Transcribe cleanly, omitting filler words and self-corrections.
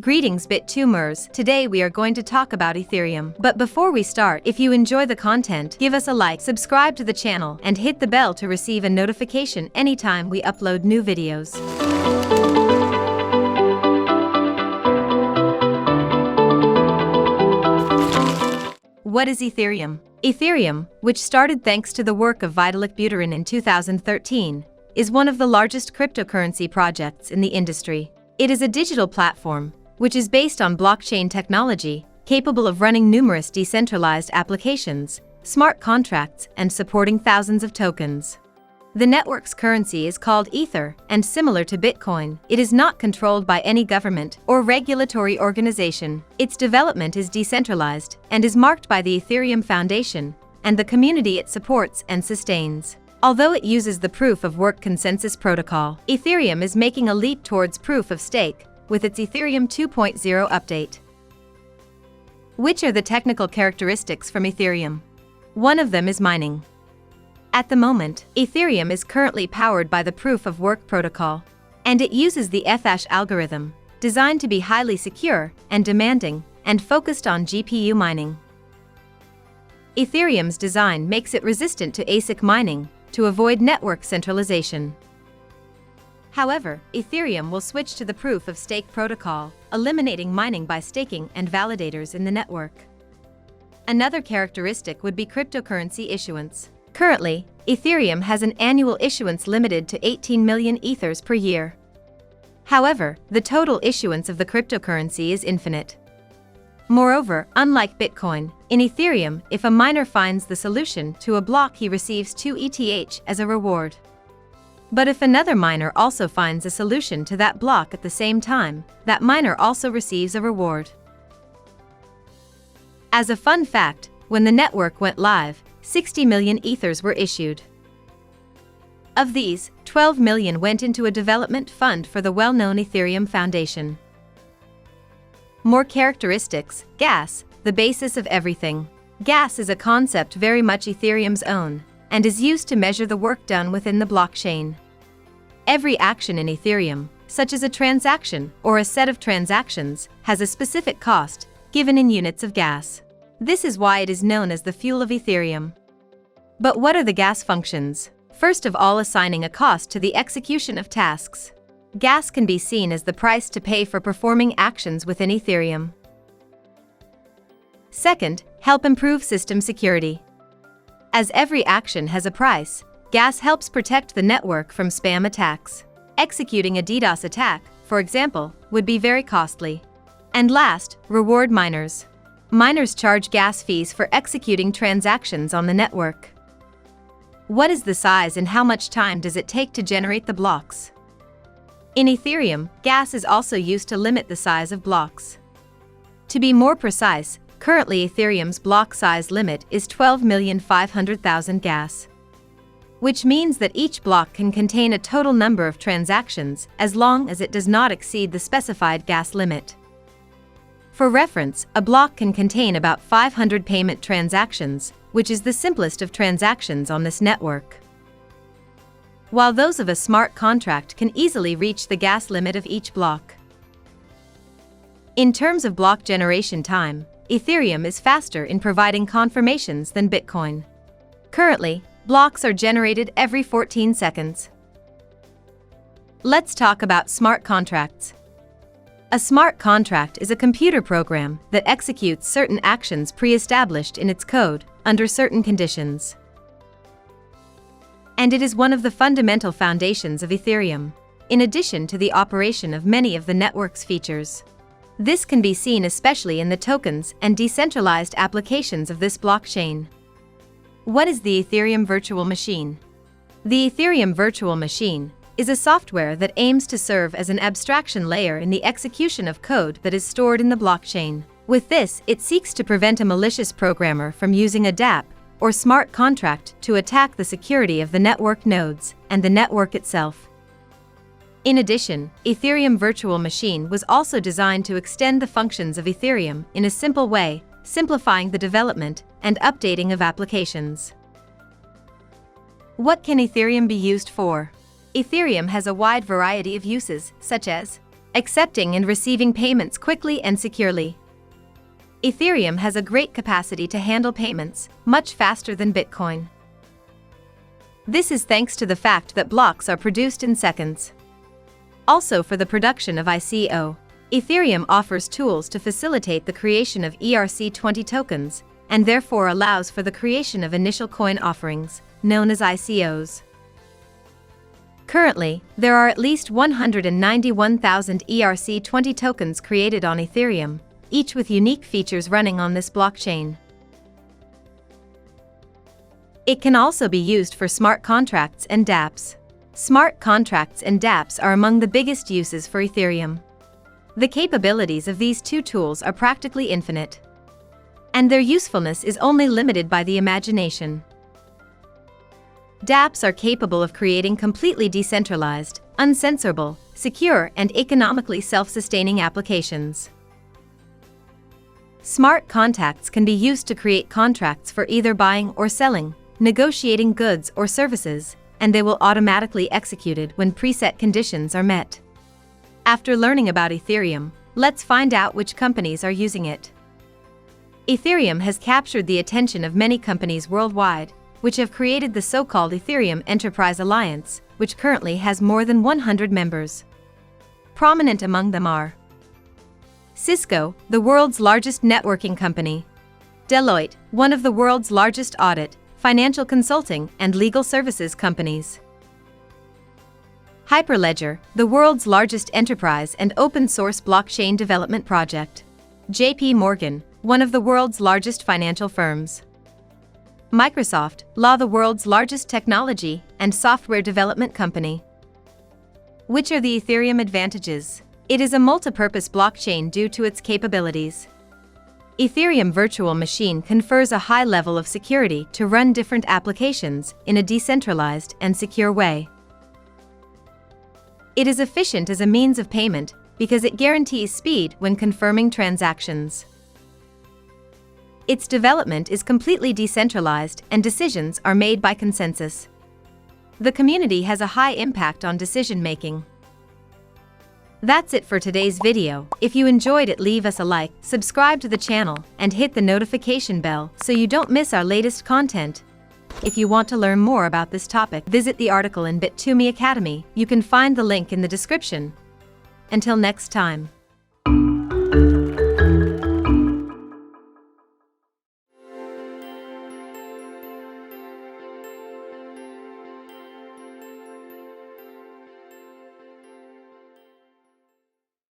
Greetings Bit2Mers, today we are going to talk about Ethereum. But before we start, if you enjoy the content, give us a like, subscribe to the channel, and hit the bell to receive a notification anytime we upload new videos. What is Ethereum? Ethereum, which started thanks to the work of Vitalik Buterin in 2013, is one of the largest cryptocurrency projects in the industry. It is a digital platform, which is based on blockchain technology, capable of running numerous decentralized applications, smart contracts, and supporting thousands of tokens. The network's currency is called Ether, and similar to Bitcoin, it is not controlled by any government or regulatory organization. Its development is decentralized and is marked by the Ethereum Foundation and the community it supports and sustains. Although it uses the proof-of-work consensus protocol, Ethereum is making a leap towards proof-of-stake with its Ethereum 2.0 update. Which are the technical characteristics from Ethereum? One of them is mining. At the moment, Ethereum is currently powered by the proof-of-work protocol, and it uses the Ethash algorithm, designed to be highly secure and demanding, and focused on GPU mining. Ethereum's design makes it resistant to ASIC mining to avoid network centralization. However, Ethereum will switch to the proof-of-stake protocol, eliminating mining by staking and validators in the network. Another characteristic would be cryptocurrency issuance. Currently, Ethereum has an annual issuance limited to 18 million Ethers per year. However, the total issuance of the cryptocurrency is infinite. Moreover, unlike Bitcoin, in Ethereum, if a miner finds the solution to a block, he receives 2 ETH as a reward. But if another miner also finds a solution to that block at the same time, that miner also receives a reward. As a fun fact, when the network went live, 60 million Ethers were issued. Of these, 12 million went into a development fund for the well-known Ethereum Foundation. More characteristics: GAS, the basis of everything. GAS is a concept very much Ethereum's own, and is used to measure the work done within the blockchain. Every action in Ethereum, such as a transaction or a set of transactions, has a specific cost, given in units of gas. This is why it is known as the fuel of Ethereum. But what are the gas functions? First of all, assigning a cost to the execution of tasks. Gas can be seen as the price to pay for performing actions within Ethereum. Second, help improve system security. As every action has a price, GAS helps protect the network from spam attacks. Executing a DDoS attack, for example, would be very costly. And last, reward miners. Miners charge gas fees for executing transactions on the network. What is the size and how much time does it take to generate the blocks? In Ethereum, gas is also used to limit the size of blocks. To be more precise, currently Ethereum's block size limit is 12,500,000 gas. Which means that each block can contain a total number of transactions as long as it does not exceed the specified gas limit. For reference, a block can contain about 500 payment transactions, which is the simplest of transactions on this network. While those of a smart contract can easily reach the gas limit of each block. In terms of block generation time, Ethereum is faster in providing confirmations than Bitcoin. Currently, blocks are generated every 14 seconds. Let's talk about smart contracts. A smart contract is a computer program that executes certain actions pre-established in its code under certain conditions. And it is one of the fundamental foundations of Ethereum, in addition to the operation of many of the network's features. This can be seen especially in the tokens and decentralized applications of this blockchain. What is the Ethereum Virtual Machine? The Ethereum Virtual Machine is a software that aims to serve as an abstraction layer in the execution of code that is stored in the blockchain. With this, it seeks to prevent a malicious programmer from using a DApp or smart contract to attack the security of the network nodes and the network itself. In addition, Ethereum Virtual Machine was also designed to extend the functions of Ethereum in a simple way, simplifying the development and updating of applications. What can Ethereum be used for? Ethereum has a wide variety of uses, such as accepting and receiving payments quickly and securely. Ethereum has a great capacity to handle payments, much faster than Bitcoin. This is thanks to the fact that blocks are produced in seconds. Also, for the production of ICO, Ethereum offers tools to facilitate the creation of ERC20 tokens, and therefore allows for the creation of initial coin offerings, known as ICOs. Currently, there are at least 191,000 ERC20 tokens created on Ethereum, each with unique features running on this blockchain. It can also be used for smart contracts and dApps. Smart contracts and dApps are among the biggest uses for Ethereum. The capabilities of these two tools are practically infinite, and their usefulness is only limited by the imagination. dApps are capable of creating completely decentralized, uncensorable, secure, and economically self-sustaining applications. Smart contracts can be used to create contracts for either buying or selling, negotiating goods or services, and they will automatically be executed when preset conditions are met. After learning about Ethereum, let's find out which companies are using it. Ethereum has captured the attention of many companies worldwide, which have created the so-called Ethereum Enterprise Alliance, which currently has more than 100 members. Prominent among them are Cisco, the world's largest networking company; Deloitte, one of the world's largest audit, financial consulting, and legal services companies; Hyperledger, the world's largest enterprise and open-source blockchain development project; JP Morgan, one of the world's largest financial firms; Microsoft, the world's largest technology and software development company. Which are the Ethereum advantages? It is a multi-purpose blockchain due to its capabilities. Ethereum Virtual Machine confers a high level of security to run different applications in a decentralized and secure way. It is efficient as a means of payment because it guarantees speed when confirming transactions. Its development is completely decentralized and decisions are made by consensus. The community has a high impact on decision-making. That's it for today's video. If you enjoyed it, leave us a like, subscribe to the channel, and hit the notification bell so you don't miss our latest content. If you want to learn more about this topic, visit the article in Bit2Me Academy. You can find the link in the description. Until next time.